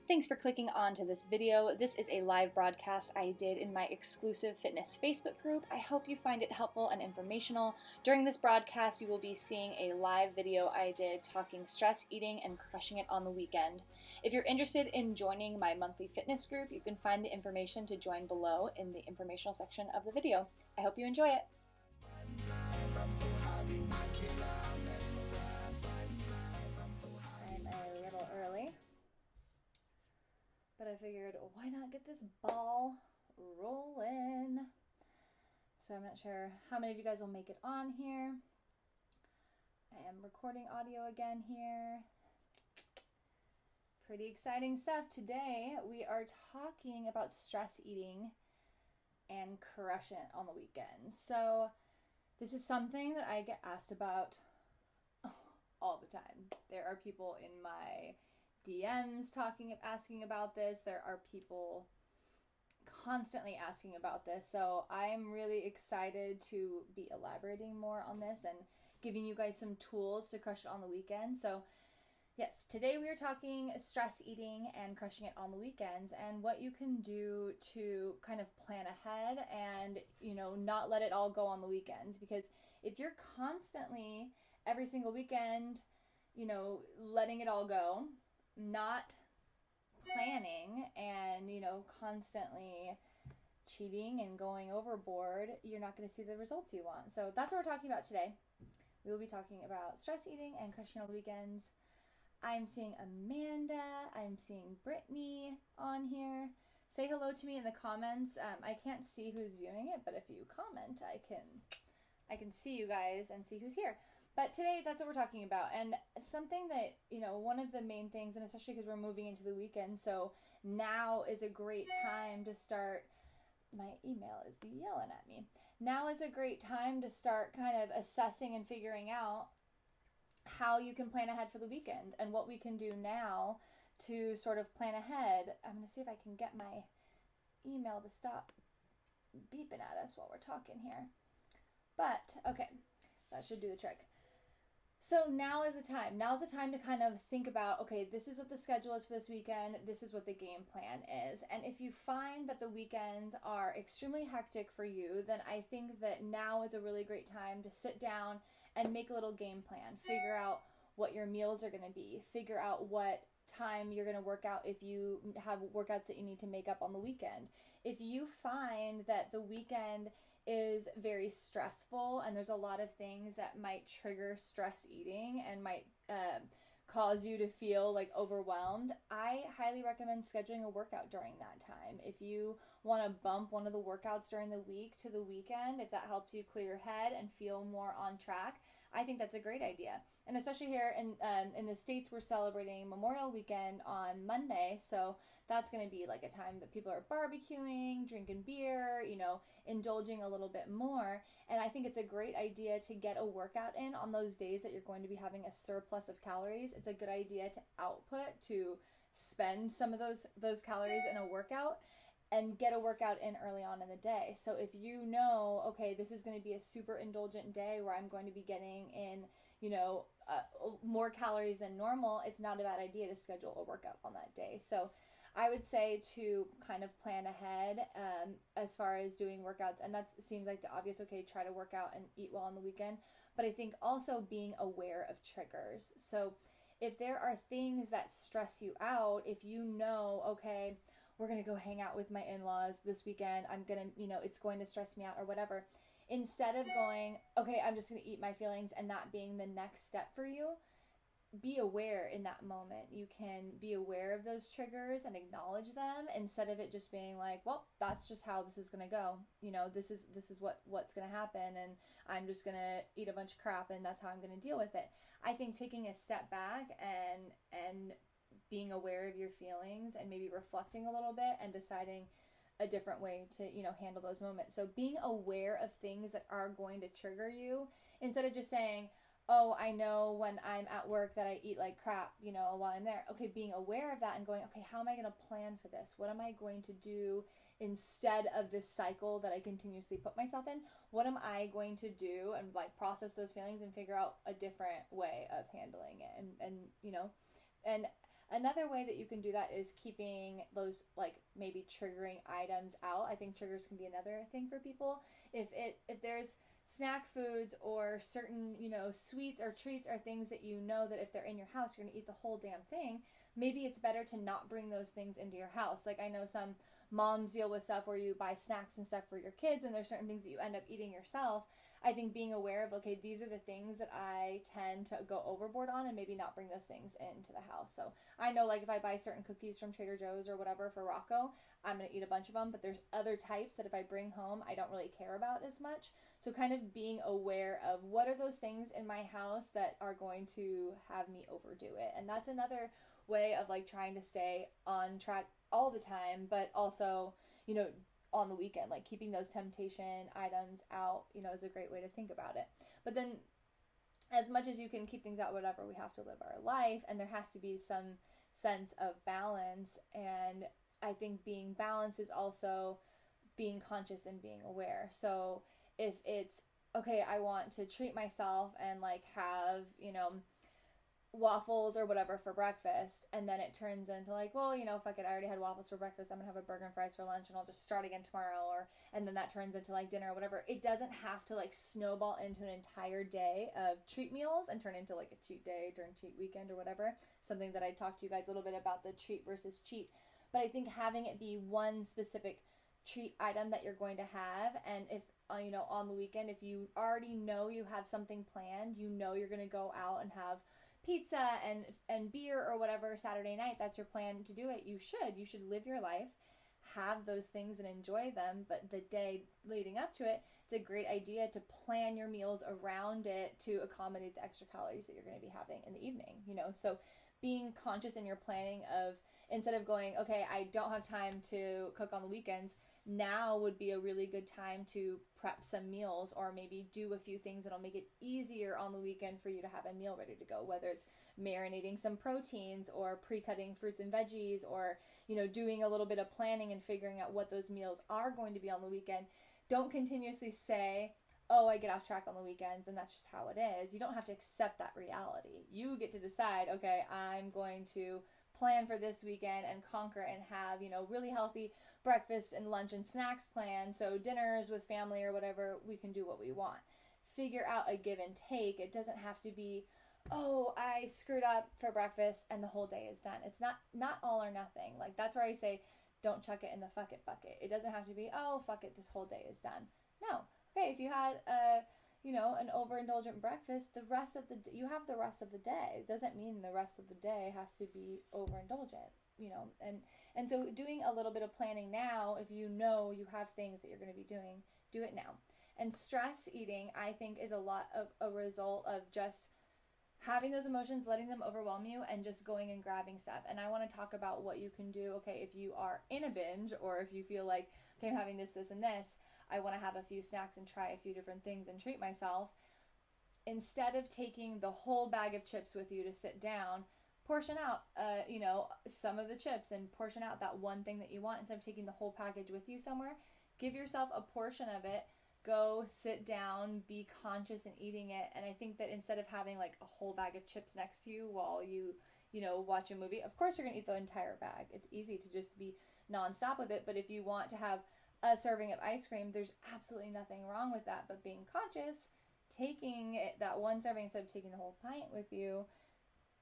Thanks for clicking on to this video. This is a live broadcast I did in my exclusive fitness Facebook group. I hope you find it helpful and informational. During this broadcast, you will be seeing a live video I did talking stress eating and crushing it on the weekend. If you're interested in joining my monthly fitness group, you can find the information to join below in the informational section of the video. I hope you enjoy it. I'm a little early, but I figured, why not get this ball rolling? So I'm not sure how many of you guys will make it on here. I am recording audio again here. Pretty exciting stuff. Today we are talking about stress eating and crushing it on the weekends. So this is something that I get asked about all the time. There are people in my DMs asking about this. There are people constantly asking about this. So I'm really excited to be elaborating more on this and giving you guys some tools to crush it on the weekend. So yes, today we are talking stress eating and crushing it on the weekends and what you can do to kind of plan ahead and, not let it all go on the weekends. Because if you're constantly every single weekend, letting it all go, not planning and, constantly cheating and going overboard, you're not going to see the results you want. So that's what we're talking about today. We will be talking about stress eating and crushing on the weekends. I'm seeing Amanda. I'm seeing Brittany on here. Say hello to me in the comments. I can't see who's viewing it, but if you comment, I can see you guys and see who's here. But today, that's what we're talking about. And something that, one of the main things, and especially because we're moving into the weekend, so now is a great time to start. My email is yelling at me. Now is a great time to start kind of assessing and figuring out how you can plan ahead for the weekend and what we can do now to sort of plan ahead. I'm going to see if I can get my email to stop beeping at us while we're talking here. But, okay, that should do the trick. So now is the time. Now's the time to kind of think about, okay, this is what the schedule is for this weekend. This is what the game plan is. And if you find that the weekends are extremely hectic for you, then I think that now is a really great time to sit down and make a little game plan. Figure out what your meals are going to be. Figure out what time you're going to work out if you have workouts that you need to make up on the weekend. If you find that the weekend is very stressful and there's a lot of things that might trigger stress eating and might cause you to feel like overwhelmed, I highly recommend scheduling a workout during that time. If you want to bump one of the workouts during the week to the weekend, if that helps you clear your head and feel more on track, I think that's a great idea. And especially here in the States, we're celebrating Memorial Weekend on Monday, so that's going to be like a time that people are barbecuing, drinking beer, indulging a little bit more. And I think it's a great idea to get a workout in on those days that you're going to be having a surplus of calories. It's a good idea to spend some of those calories in a workout and get a workout in early on in the day. So if you know, okay, this is going to be a super indulgent day where I'm going to be getting in, more calories than normal, it's not a bad idea to schedule a workout on that day. So I would say to kind of plan ahead as far as doing workouts. And that seems like the obvious, okay, try to work out and eat well on the weekend. But I think also being aware of triggers. So if there are things that stress you out, if you know, okay, we're going to go hang out with my in-laws this weekend, I'm going to, it's going to stress me out or whatever. Instead of going, okay, I'm just going to eat my feelings and that being the next step for you, be aware in that moment. You can be aware of those triggers and acknowledge them instead of it just being like, well, that's just how this is going to go. This is what's going to happen and I'm just going to eat a bunch of crap and that's how I'm going to deal with it. I think taking a step back and being aware of your feelings and maybe reflecting a little bit and deciding a different way to, handle those moments. So being aware of things that are going to trigger you instead of just saying, oh, I know when I'm at work that I eat like crap, while I'm there. Okay, being aware of that and going, okay, how am I going to plan for this? What am I going to do instead of this cycle that I continuously put myself in? What am I going to do and process those feelings and figure out a different way of handling it? And Another way that you can do that is keeping those like maybe triggering items out. I think triggers can be another thing for people. If there's snack foods or certain, sweets or treats or things that you know that if they're in your house, you're going to eat the whole damn thing. Maybe it's better to not bring those things into your house. Like I know some moms deal with stuff where you buy snacks and stuff for your kids and there's certain things that you end up eating yourself. I think being aware of, okay, these are the things that I tend to go overboard on and maybe not bring those things into the house. So I know like if I buy certain cookies from Trader Joe's or whatever for Rocco, I'm going to eat a bunch of them, but there's other types that if I bring home, I don't really care about as much. So kind of being aware of what are those things in my house that are going to have me overdo it. And that's another way of like trying to stay on track all the time, but also, on the weekend, like keeping those temptation items out, is a great way to think about it. But then as much as you can keep things out, whatever, we have to live our life and there has to be some sense of balance. And I think being balanced is also being conscious and being aware. So if it's, okay, I want to treat myself and like have, waffles or whatever for breakfast, and then it turns into like, well, fuck it, I already had waffles for breakfast, I'm gonna have a burger and fries for lunch and I'll just start again tomorrow, and then that turns into like dinner or whatever. It doesn't have to like snowball into an entire day of treat meals and turn into like a cheat day during cheat weekend or whatever. Something that I talked to you guys a little bit about, the treat versus cheat. But I think having it be one specific treat item that you're going to have, and if on the weekend, if you already know you have something planned, you're going to go out and have pizza and beer or whatever Saturday night, that's your plan to do it. You should live your life, have those things and enjoy them, but the day leading up to it, it's a great idea to plan your meals around it to accommodate the extra calories that you're going to be having in the evening, so being conscious in your planning of, instead of going, okay, I don't have time to cook on the weekends, now would be a really good time to prep some meals or maybe do a few things that'll make it easier on the weekend for you to have a meal ready to go, whether it's marinating some proteins or pre-cutting fruits and veggies or, doing a little bit of planning and figuring out what those meals are going to be on the weekend. Don't continuously say, oh, I get off track on the weekends and that's just how it is. You don't have to accept that reality. You get to decide, okay, I'm going to plan for this weekend and conquer and have, really healthy breakfast and lunch and snacks planned. So dinners with family or whatever, we can do what we want. Figure out a give and take. It doesn't have to be, oh, I screwed up for breakfast and the whole day is done. It's not all or nothing. Like that's where I say, don't chuck it in the fuck it bucket. It doesn't have to be, oh, fuck it, this whole day is done. No. Okay, if you had an overindulgent breakfast, you have the rest of the day. It doesn't mean the rest of the day has to be overindulgent, and so doing a little bit of planning now, if you have things that you're going to be doing, do it now. And stress eating, I think, is a lot of a result of just having those emotions, letting them overwhelm you, and just going and grabbing stuff. And I want to talk about what you can do, okay, if you are in a binge or if you feel like, okay, I'm having this, and this, I want to have a few snacks and try a few different things and treat myself. Instead of taking the whole bag of chips with you to sit down, portion out, some of the chips and portion out that one thing that you want. Instead of taking the whole package with you somewhere, give yourself a portion of it. Go sit down, be conscious in eating it. And I think that instead of having like a whole bag of chips next to you while you watch a movie, of course you're going to eat the entire bag. It's easy to just be nonstop with it. But if you want to have a serving of ice cream, there's absolutely nothing wrong with that. But being conscious, taking that one serving instead of taking the whole pint with you,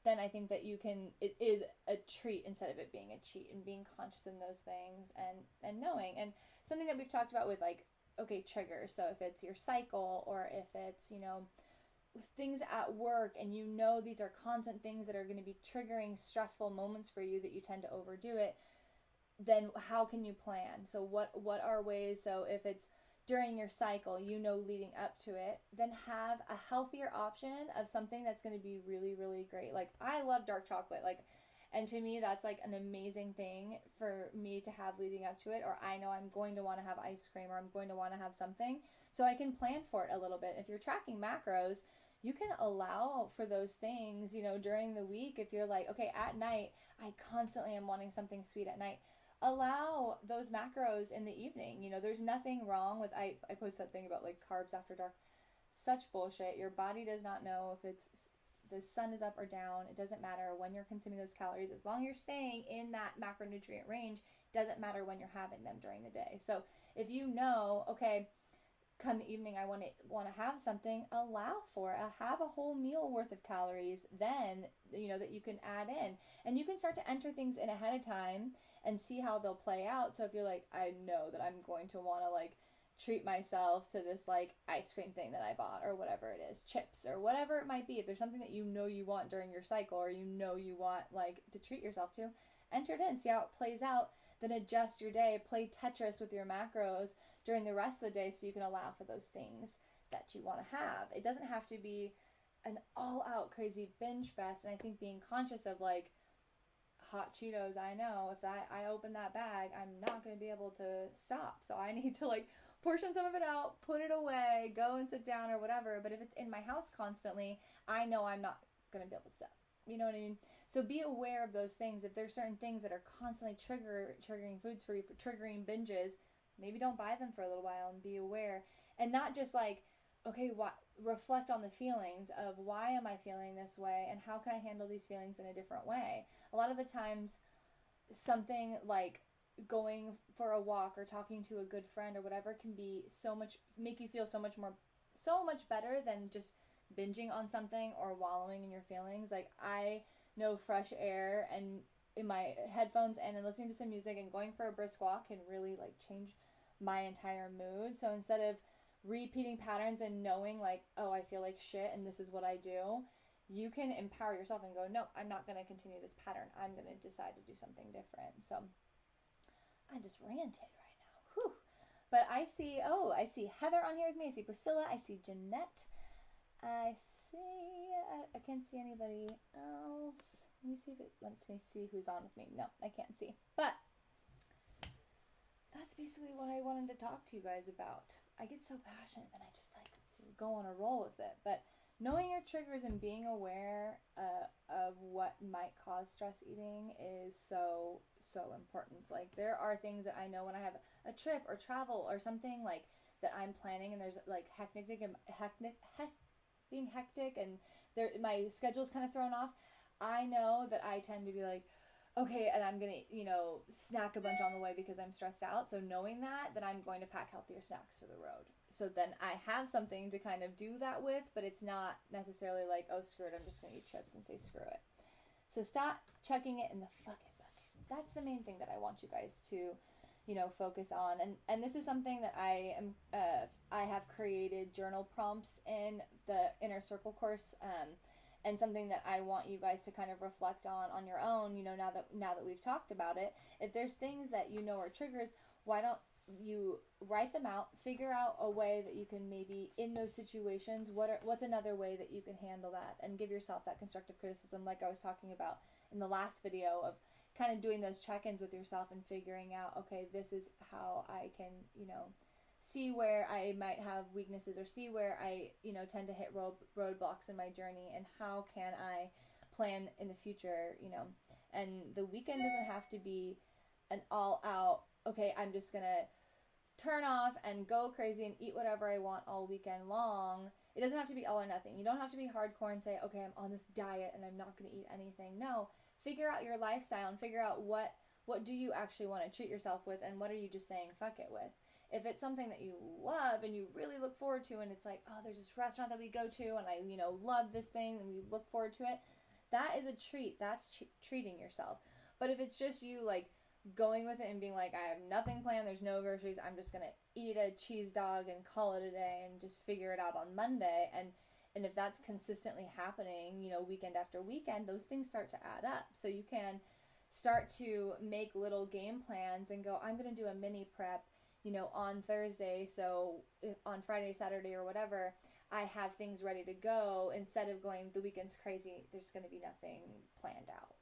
then I think that it is a treat instead of it being a cheat, and being conscious in those things and knowing. And something that we've talked about with like, okay, triggers. So if it's your cycle or if it's, things at work and these are constant things that are going to be triggering stressful moments for you that you tend to overdo it, then how can you plan? So what are ways, so if it's during your cycle, leading up to it, then have a healthier option of something that's going to be really, really great. Like I love dark chocolate, and to me that's like an amazing thing for me to have leading up to it, or I know I'm going to want to have ice cream or I'm going to want to have something, so I can plan for it a little bit. If you're tracking macros, you can allow for those things, during the week. If you're like, okay, at night, I constantly am wanting something sweet at night, allow those macros in the evening. There's nothing wrong with, I posted that thing about like carbs after dark. Such bullshit. Your body does not know if it's the sun is up or down. It doesn't matter when you're consuming those calories. As long as you're staying in that macronutrient range, it doesn't matter when you're having them during the day. So if you know, okay, come the evening, I want to have something, allow for it. Have a whole meal worth of calories then, that you can add in. And you can start to enter things in ahead of time and see how they'll play out. So if you're like, I know that I'm going to want to like treat myself to this like ice cream thing that I bought or whatever it is, chips or whatever it might be. If there's something that you want during your cycle, or you want like to treat yourself to, enter it in, see how it plays out, then adjust your day, play Tetris with your macros during the rest of the day so you can allow for those things that you want to have. It doesn't have to be an all-out crazy binge fest. And I think being conscious of like hot Cheetos, I know if I open that bag, I'm not going to be able to stop. So I need to like portion some of it out, put it away, go and sit down or whatever. But if it's in my house constantly, I know I'm not going to be able to stop. You know what I mean? So be aware of those things. If there's certain things that are constantly triggering foods for you, for triggering binges, maybe don't buy them for a little while and be aware. And not just like, okay, reflect on the feelings of why am I feeling this way and how can I handle these feelings in a different way. A lot of the times something like going for a walk or talking to a good friend or whatever can be make you feel so much better than just binging on something or wallowing in your feelings. Like I know fresh air and in my headphones and in listening to some music and going for a brisk walk can really like change my entire mood. So instead of repeating patterns and knowing like, oh, I feel like shit and this is what I do, you can empower yourself and go, no, I'm not going to continue this pattern. I'm going to decide to do something different. So I just ranted right now. Whew. But I see Heather on here with me. I see Priscilla. I see Jeanette. I can't see anybody else. Let me see if it lets me see who's on with me. No, I can't see. But that's basically what I wanted to talk to you guys about. I get so passionate and I just like go on a roll with it. But knowing your triggers and being aware of what might cause stress eating is so important. Like there are things that I know when I have a trip or travel or something like that I'm planning and there's like being hectic and my schedule's kind of thrown off. I know that I tend to be like, okay, and I'm gonna snack a bunch on the way because I'm stressed out. So knowing that I'm going to pack healthier snacks for the road. So then I have something to kind of do that with, but it's not necessarily like, oh, screw it, I'm just going to eat chips and say screw it. So stop chucking it in the fuck it bucket. That's the main thing that I want you guys to, focus on. And this is something that I have created journal prompts in the Inner Circle course, and something that I want you guys to kind of reflect on your own, now that we've talked about it. If there's things that are triggers, why don't you write them out, figure out a way that you can maybe in those situations, what's another way that you can handle that, and give yourself that constructive criticism like I was talking about in the last video of kind of doing those check-ins with yourself and figuring out, okay, this is how I can, see where I might have weaknesses or see where I, tend to hit roadblocks in my journey, and how can I plan in the future, and the weekend doesn't have to be an all-out, okay, I'm just gonna turn off and go crazy and eat whatever I want all weekend long. It doesn't have to be all or nothing. You don't have to be hardcore and say, okay, I'm on this diet and I'm not going to eat anything. No, figure out your lifestyle and figure out what do you actually want to treat yourself with, and what are you just saying fuck it with. If it's something that you love and you really look forward to, and it's like, oh, there's this restaurant that we go to and I, love this thing and we look forward to it, that is a treat. That's treating yourself. But if it's just you like going with it and being like, I have nothing planned, there's no groceries, I'm just gonna eat a cheese dog and call it a day and just figure it out on Monday, and if that's consistently happening, weekend after weekend, those things start to add up. So you can start to make little game plans and go, I'm gonna do a mini prep, on Thursday, so on Friday, Saturday, or whatever, I have things ready to go, instead of going, the weekend's crazy, there's gonna be nothing planned out,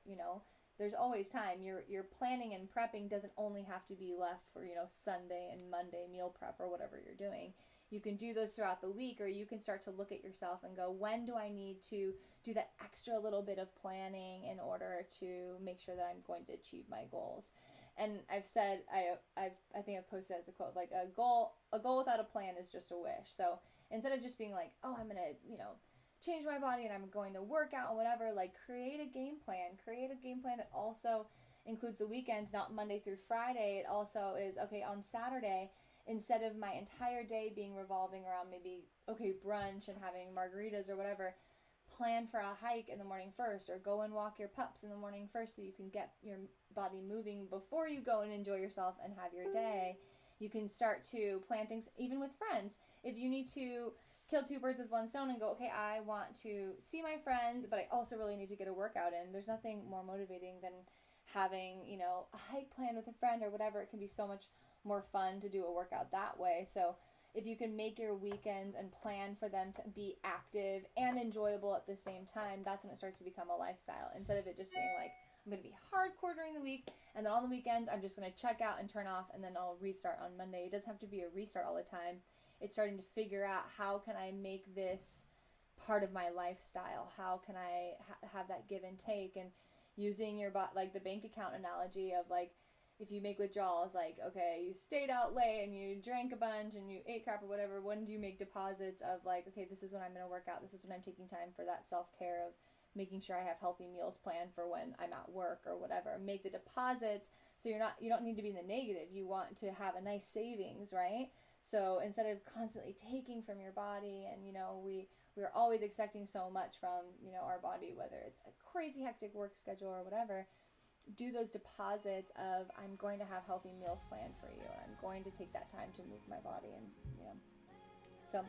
There's always time. Your planning and prepping doesn't only have to be left for, Sunday and Monday meal prep or whatever you're doing. You can do those throughout the week, or you can start to look at yourself and go, when do I need to do that extra little bit of planning in order to make sure that I'm going to achieve my goals? And I've said, I think I've posted as a quote, like a goal without a plan is just a wish. So instead of just being like, oh, I'm going to, change my body and I'm going to work out and whatever. Like, create a game plan. Create a game plan that also includes the weekends, not Monday through Friday. It also is, okay, on Saturday, instead of my entire day being revolving around maybe, okay, brunch and having margaritas or whatever, plan for a hike in the morning first, or go and walk your pups in the morning first so you can get your body moving before you go and enjoy yourself and have your day. You can start to plan things even with friends. If you need to kill two birds with one stone and go, okay, I want to see my friends, but I also really need to get a workout in. There's nothing more motivating than having, you know, a hike plan with a friend or whatever. It can be so much more fun to do a workout that way. So if you can make your weekends and plan for them to be active and enjoyable at the same time, that's when it starts to become a lifestyle. Instead of it just being like, I'm going to be hardcore during the week, and then on the weekends, I'm just going to check out and turn off, and then I'll restart on Monday. It doesn't have to be a restart all the time. It's starting to figure out, how can I make this part of my lifestyle? How can I have that give and take? And using your like the bank account analogy of, like, if you make withdrawals, like, okay, you stayed out late and you drank a bunch and you ate crap or whatever, when do you make deposits of, like, okay, this is when I'm going to work out, this is when I'm taking time for that self-care of making sure I have healthy meals planned for when I'm at work or whatever. Make the deposits so you don't need to be in the negative. You want to have a nice savings, right? So instead of constantly taking from your body, and, you know, we're always expecting so much from, you know, our body, whether it's a crazy hectic work schedule or whatever, do those deposits of, I'm going to have healthy meals planned for you, and I'm going to take that time to move my body, and, you know. So